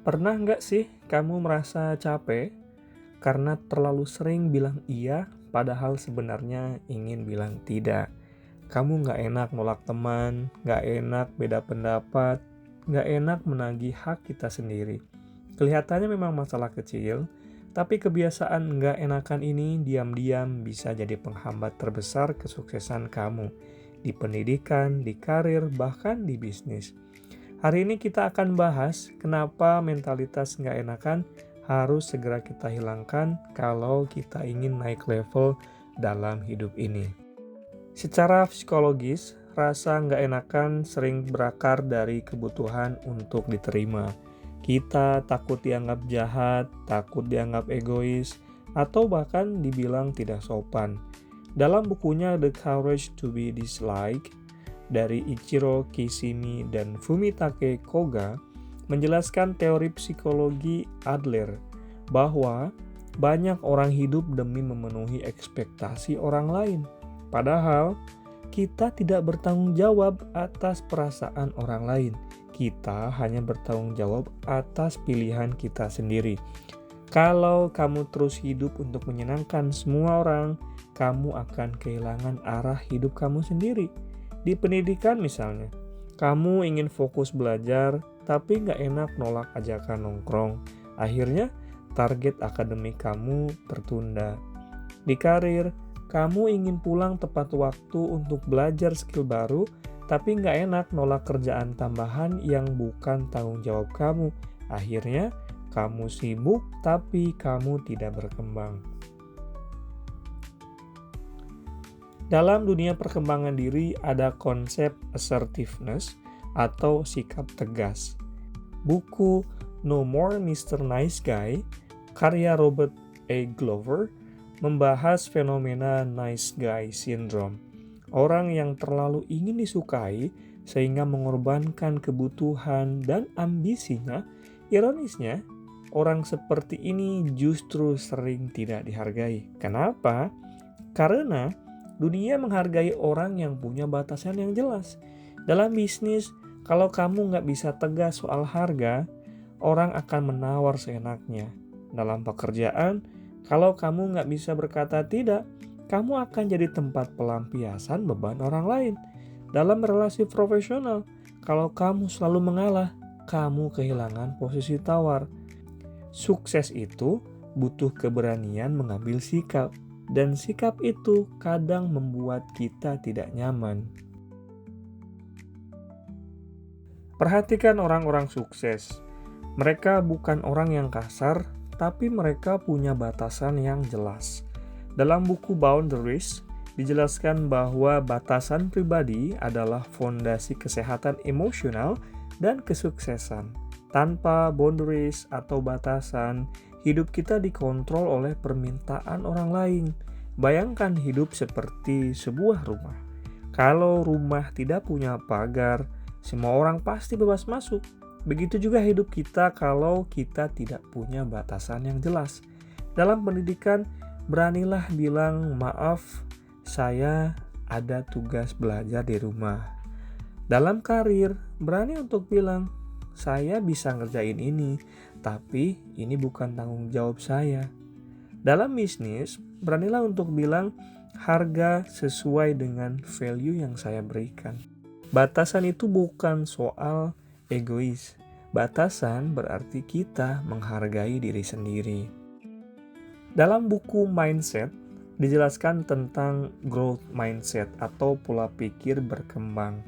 Pernah nggak sih kamu merasa capek karena terlalu sering bilang iya padahal sebenarnya ingin bilang tidak? Kamu nggak enak nolak teman, nggak enak beda pendapat, nggak enak menagih hak kita sendiri. Kelihatannya memang masalah kecil, tapi kebiasaan nggak enakan ini diam-diam bisa jadi penghambat terbesar kesuksesan kamu di pendidikan, di karir, bahkan di bisnis. Hari ini kita akan bahas kenapa mentalitas nggak enakan harus segera kita hilangkan kalau kita ingin naik level dalam hidup ini. Secara psikologis, rasa nggak enakan sering berakar dari kebutuhan untuk diterima. Kita takut dianggap jahat, takut dianggap egois, atau bahkan dibilang tidak sopan. Dalam bukunya The Courage to be Disliked, dari Ichiro Kishimi dan Fumitake Koga menjelaskan teori psikologi Adler bahwa banyak orang hidup demi memenuhi ekspektasi orang lain. Padahal kita tidak bertanggung jawab atas perasaan orang lain. Kita hanya bertanggung jawab atas pilihan kita sendiri. Kalau kamu terus hidup untuk menyenangkan semua orang, kamu akan kehilangan arah hidup kamu sendiri. Di pendidikan misalnya, kamu ingin fokus belajar, tapi nggak enak nolak ajakan nongkrong. Akhirnya, target akademik kamu tertunda. Di karir, kamu ingin pulang tepat waktu untuk belajar skill baru, tapi nggak enak nolak kerjaan tambahan yang bukan tanggung jawab kamu. Akhirnya, kamu sibuk, tapi kamu tidak berkembang. Dalam dunia perkembangan diri ada konsep assertiveness atau sikap tegas. Buku No More Mr. Nice Guy, karya Robert A. Glover, membahas fenomena nice guy syndrome. Orang yang terlalu ingin disukai sehingga mengorbankan kebutuhan dan ambisinya. Ironisnya, orang seperti ini justru sering tidak dihargai. Kenapa? Karena dunia menghargai orang yang punya batasan yang jelas. Dalam bisnis, kalau kamu nggak bisa tegas soal harga, orang akan menawar seenaknya. Dalam pekerjaan, kalau kamu nggak bisa berkata tidak, kamu akan jadi tempat pelampiasan beban orang lain. Dalam relasi profesional, kalau kamu selalu mengalah, kamu kehilangan posisi tawar. Sukses itu butuh keberanian mengambil sikap. Dan sikap itu kadang membuat kita tidak nyaman. Perhatikan orang-orang sukses. Mereka bukan orang yang kasar, tapi mereka punya batasan yang jelas. Dalam buku Boundaries, dijelaskan bahwa batasan pribadi adalah fondasi kesehatan emosional dan kesuksesan. Tanpa boundaries atau batasan, hidup kita dikontrol oleh permintaan orang lain. Bayangkan hidup seperti sebuah rumah. Kalau rumah tidak punya pagar, semua orang pasti bebas masuk. Begitu juga hidup kita kalau kita tidak punya batasan yang jelas. Dalam pendidikan, beranilah bilang maaf, saya ada tugas belajar di rumah. Dalam karir, berani untuk bilang, saya bisa ngerjain ini, tapi ini bukan tanggung jawab saya. Dalam bisnis, beranilah untuk bilang harga sesuai dengan value yang saya berikan. Batasan itu bukan soal egois. Batasan berarti kita menghargai diri sendiri. Dalam buku Mindset, dijelaskan tentang growth mindset atau pola pikir berkembang.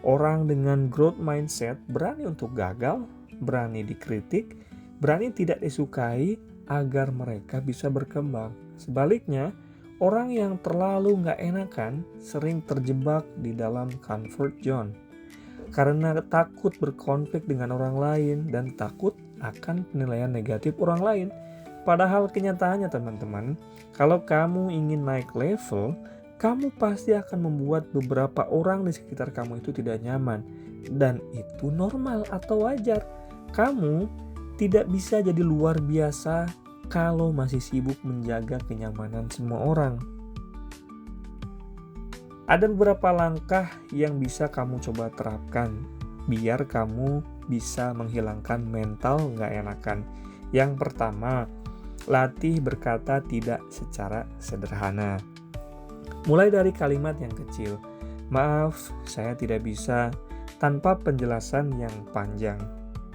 Orang dengan growth mindset berani untuk gagal, berani dikritik, berani tidak disukai agar mereka bisa berkembang. Sebaliknya, orang yang terlalu nggak enakan sering terjebak di dalam comfort zone karena takut berkonflik dengan orang lain dan takut akan penilaian negatif orang lain. Padahal kenyataannya teman-teman, kalau kamu ingin naik level, kamu pasti akan membuat beberapa orang di sekitar kamu itu tidak nyaman. Dan itu normal atau wajar. Kamu tidak bisa jadi luar biasa kalau masih sibuk menjaga kenyamanan semua orang. Ada beberapa langkah yang bisa kamu coba terapkan. biar kamu bisa menghilangkan mental nggak enakan. Yang pertama, latih berkata tidak secara sederhana. Mulai dari kalimat yang kecil, maaf, saya tidak bisa, tanpa penjelasan yang panjang.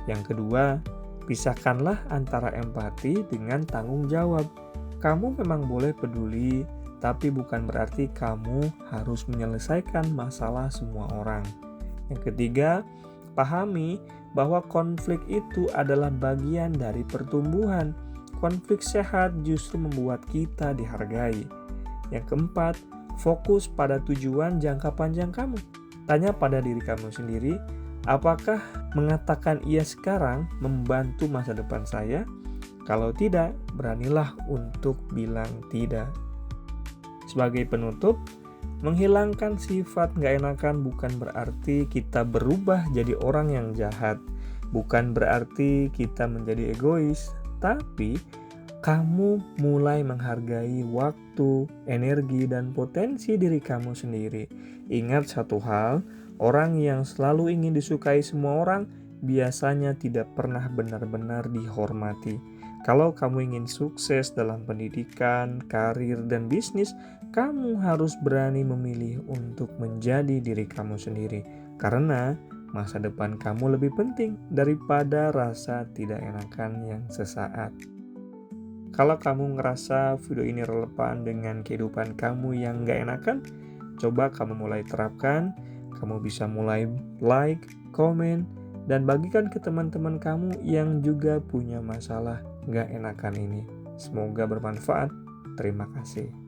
Yang kedua, pisahkanlah antara empati dengan tanggung jawab. Kamu memang boleh peduli, tapi bukan berarti kamu harus menyelesaikan masalah semua orang. Yang ketiga, pahami bahwa konflik itu adalah bagian dari pertumbuhan. Konflik sehat justru membuat kita dihargai. Yang keempat, fokus pada tujuan jangka panjang kamu. Tanya pada diri kamu sendiri, apakah mengatakan iya sekarang membantu masa depan saya? Kalau tidak, beranilah untuk bilang tidak. Sebagai penutup, menghilangkan sifat gak enakan bukan berarti kita berubah jadi orang yang jahat. Bukan berarti kita menjadi egois, tapi kamu mulai menghargai waktu, energi, dan potensi diri kamu sendiri. Ingat satu hal, orang yang selalu ingin disukai semua orang biasanya tidak pernah benar-benar dihormati. Kalau kamu ingin sukses dalam pendidikan, karir, dan bisnis, kamu harus berani memilih untuk menjadi diri kamu sendiri. Karena masa depan kamu lebih penting daripada rasa tidak enakan yang sesaat. Kalau kamu ngerasa video ini relevan dengan kehidupan kamu yang gak enakan, coba kamu mulai terapkan. Kamu bisa mulai like, komen, dan bagikan ke teman-teman kamu yang juga punya masalah gak enakan ini. Semoga bermanfaat. Terima kasih.